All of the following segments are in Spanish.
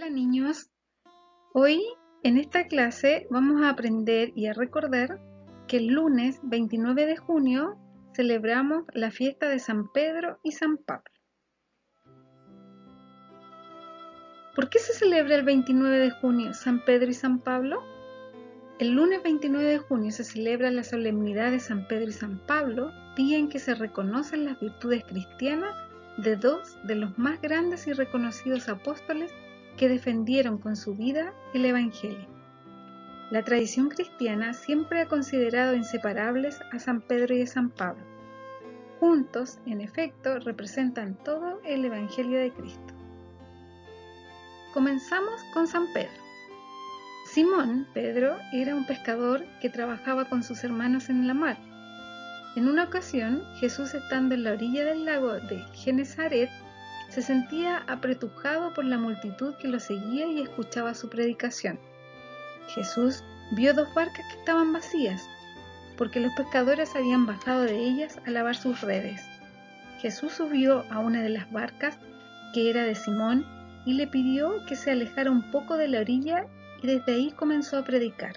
Hola niños, hoy en esta clase vamos a aprender y a recordar que el lunes 29 de junio celebramos la fiesta de San Pedro y San Pablo. ¿Por qué se celebra el 29 de junio San Pedro y San Pablo? El lunes 29 de junio se celebra la solemnidad de San Pedro y San Pablo, día en que se reconocen las virtudes cristianas de dos de los más grandes y reconocidos apóstoles que defendieron con su vida el Evangelio. La tradición cristiana siempre ha considerado inseparables a San Pedro y a San Pablo. Juntos, en efecto, representan todo el Evangelio de Cristo. Comenzamos con San Pedro. Simón Pedro era un pescador que trabajaba con sus hermanos en la mar. En una ocasión, Jesús, estando en la orilla del lago de Genesaret, se sentía apretujado por la multitud que lo seguía y escuchaba su predicación. Jesús vio dos barcas que estaban vacías, porque los pescadores habían bajado de ellas a lavar sus redes. Jesús subió a una de las barcas, que era de Simón, y le pidió que se alejara un poco de la orilla, y desde ahí comenzó a predicar.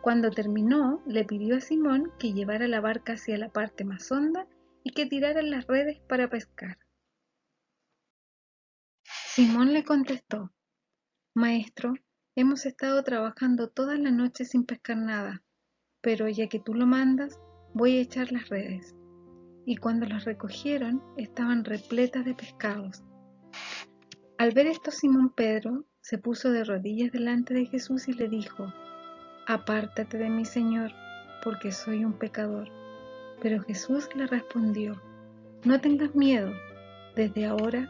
Cuando terminó, le pidió a Simón que llevara la barca hacia la parte más honda y que tirara las redes para pescar. Simón le contestó: Maestro, hemos estado trabajando toda la noche sin pescar nada, pero ya que tú lo mandas, voy a echar las redes. Y cuando las recogieron, estaban repletas de pescados. Al ver esto, Simón Pedro se puso de rodillas delante de Jesús y le dijo: Apártate de mí, Señor, porque soy un pecador. Pero Jesús le respondió: No tengas miedo, desde ahora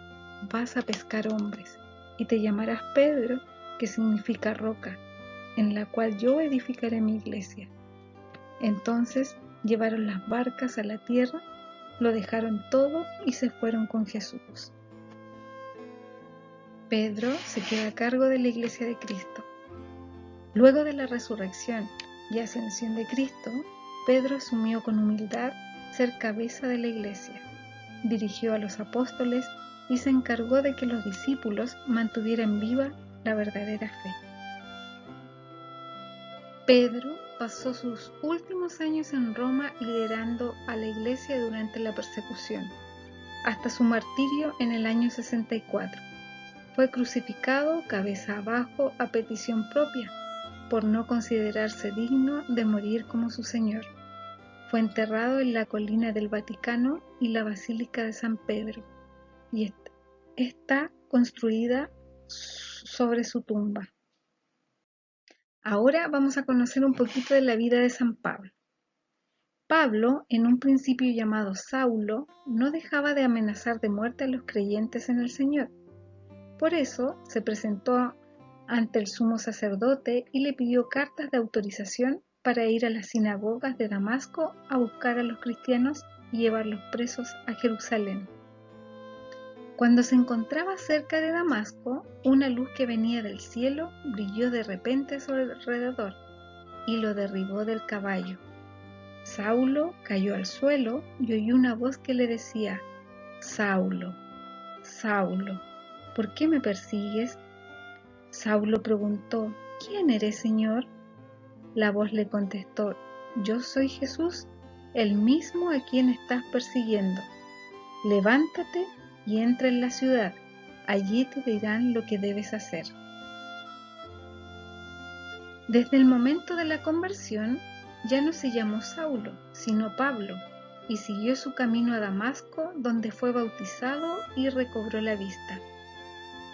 vas a pescar hombres, y te llamarás Pedro, que significa roca, en la cual yo edificaré mi iglesia. Entonces llevaron las barcas a la tierra, lo dejaron todo y se fueron con Jesús. Pedro se queda a cargo de la iglesia de Cristo. Luego de la resurrección y ascensión de Cristo, Pedro asumió con humildad ser cabeza de la iglesia, dirigió a los apóstoles y se encargó de que los discípulos mantuvieran viva la verdadera fe. Pedro pasó sus últimos años en Roma liderando a la iglesia durante la persecución, hasta su martirio en el año 64. Fue crucificado cabeza abajo a petición propia, por no considerarse digno de morir como su Señor. Fue enterrado en la colina del Vaticano y la Basílica de San Pedro, y está construida sobre su tumba. Ahora vamos a conocer un poquito de la vida de San Pablo. Pablo, en un principio llamado Saulo, no dejaba de amenazar de muerte a los creyentes en el Señor. Por eso se presentó ante el sumo sacerdote y le pidió cartas de autorización para ir a las sinagogas de Damasco a buscar a los cristianos y llevarlos presos a Jerusalén. Cuando se encontraba cerca de Damasco, una luz que venía del cielo brilló de repente a su alrededor y lo derribó del caballo. Saulo cayó al suelo y oyó una voz que le decía: Saulo, Saulo, ¿por qué me persigues? Saulo preguntó: ¿Quién eres, Señor? La voz le contestó: Yo soy Jesús, el mismo a quien estás persiguiendo. Levántate y entra en la ciudad, allí te dirán lo que debes hacer. Desde el momento de la conversión, ya no se llamó Saulo, sino Pablo, y siguió su camino a Damasco, donde fue bautizado y recobró la vista.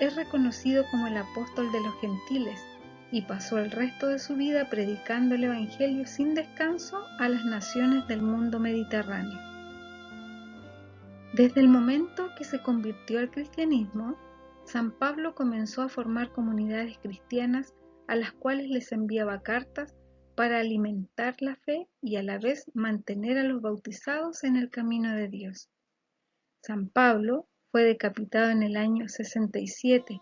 Es reconocido como el apóstol de los gentiles y pasó el resto de su vida predicando el Evangelio sin descanso a las naciones del mundo mediterráneo. Desde el momento que se convirtió al cristianismo, San Pablo comenzó a formar comunidades cristianas a las cuales les enviaba cartas para alimentar la fe y a la vez mantener a los bautizados en el camino de Dios. San Pablo fue decapitado en el año 67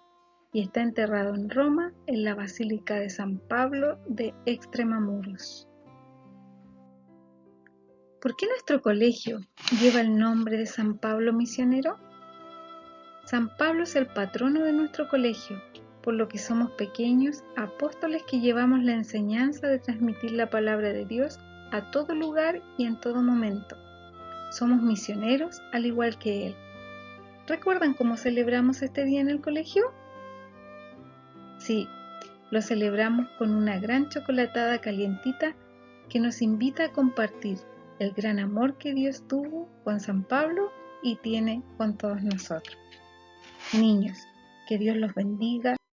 y está enterrado en Roma en la Basílica de San Pablo de Extremamuros. ¿Por qué nuestro colegio lleva el nombre de San Pablo misionero? San Pablo es el patrono de nuestro colegio por lo que somos pequeños apóstoles que llevamos la enseñanza de transmitir la palabra de Dios a todo lugar y en todo momento. Somos misioneros al igual que Él. ¿Recuerdan cómo celebramos este día en el colegio? Sí, lo celebramos con una gran chocolatada calientita que nos invita a compartir el gran amor que Dios tuvo con San Pablo y tiene con todos nosotros. Niños, que Dios los bendiga.